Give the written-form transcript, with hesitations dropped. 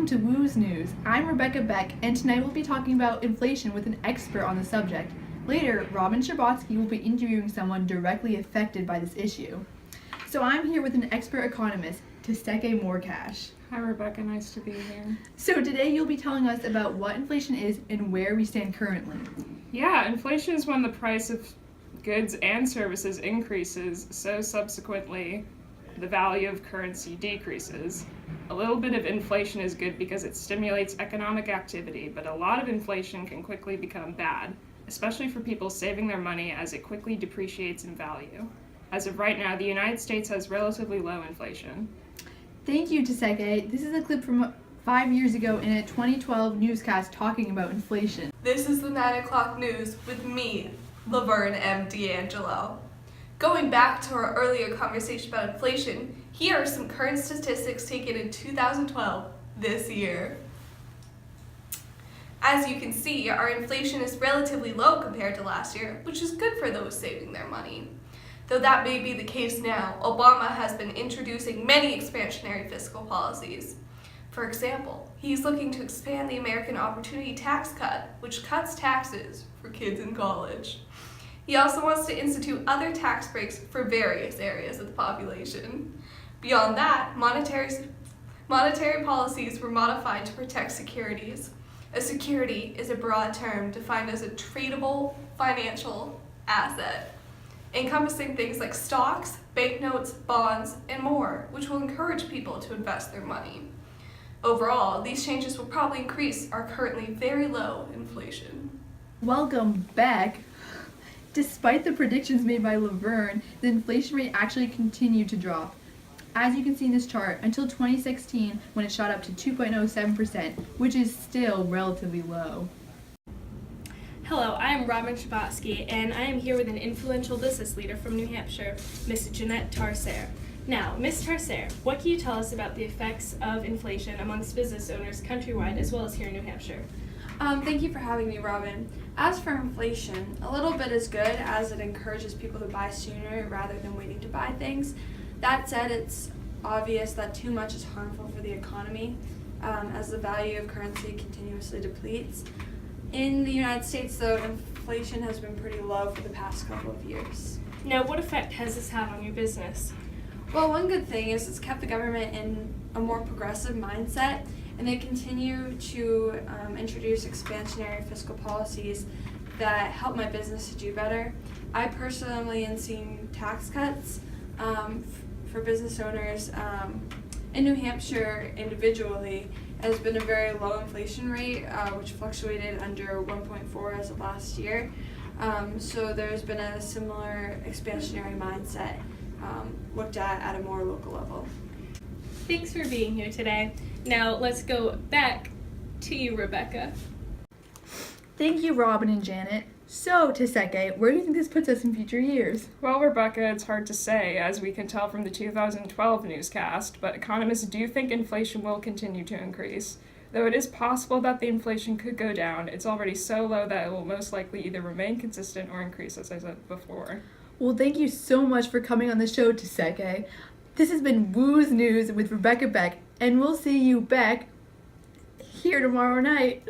to Woo's News. I'm Rebecca Beck, and tonight we'll be talking about inflation with an expert on the subject. Later, Robin Scherbatsky will be interviewing someone directly affected by this issue. So I'm here with an expert economist, Teseke Moorcash. Hi Rebecca, nice to be here. So today you'll be telling us about what inflation is and where we stand currently. Yeah, inflation is when the price of goods and services increases, so subsequently the value of currency decreases. A little bit of inflation is good because it stimulates economic activity, but a lot of inflation can quickly become bad, especially for people saving their money as it quickly depreciates in value. As of right now, the United States has relatively low inflation. Thank you, Teseke. This is a clip from 5 years ago in a 2012 newscast talking about inflation. This is the 9 o'clock news with me, Laverne M. D'Angelo. Going back to our earlier conversation about inflation, here are some current statistics taken in 2012, this year. As you can see, our inflation is relatively low compared to last year, which is good for those saving their money. Though that may be the case now, Obama has been introducing many expansionary fiscal policies. For example, he's looking to expand the American Opportunity Tax Cut, which cuts taxes for kids in college. He also wants to institute other tax breaks for various areas of the population. Beyond that, monetary policies were modified to protect securities. A security is a broad term defined as a tradable financial asset, encompassing things like stocks, banknotes, bonds, and more, which will encourage people to invest their money. Overall, these changes will probably increase our currently very low inflation. Welcome back. Despite the predictions made by Laverne, the inflation rate actually continued to drop. As you can see in this chart, until 2016 when it shot up to 2.07%, which is still relatively low. Hello, I am Robin Scherbatsky, and I am here with an influential business leader from New Hampshire, Ms. Jeanette Tarser. Now, Ms. Tarser, what can you tell us about the effects of inflation amongst business owners countrywide as well as here in New Hampshire? Thank you for having me, Robin. As for inflation, a little bit is good as it encourages people to buy sooner rather than waiting to buy things. That said, it's obvious that too much is harmful for the economy as the value of currency continuously depletes. In the United States, though, inflation has been pretty low for the past couple of years. Now, what effect has this had on your business? Well, one good thing is it's kept the government in a more progressive mindset, and they continue to introduce expansionary fiscal policies that help my business to do better. I personally am seeing tax cuts for business owners in New Hampshire individually. Has been a very low inflation rate, which fluctuated under 1.4 as of last year. So there's been a similar expansionary mindset looked at a more local level. Thanks for being here today. Now let's go back to you, Rebecca. Thank you, Robin and Janet. So, Teseke, where do you think this puts us in future years? Well, Rebecca, it's hard to say, as we can tell from the 2012 newscast, but economists do think inflation will continue to increase. Though it is possible that the inflation could go down, it's already so low that it will most likely either remain consistent or increase, as I said before. Well, thank you so much for coming on the show, Teseke. This has been Woo's News with Rebecca Beck, and we'll see you back here tomorrow night.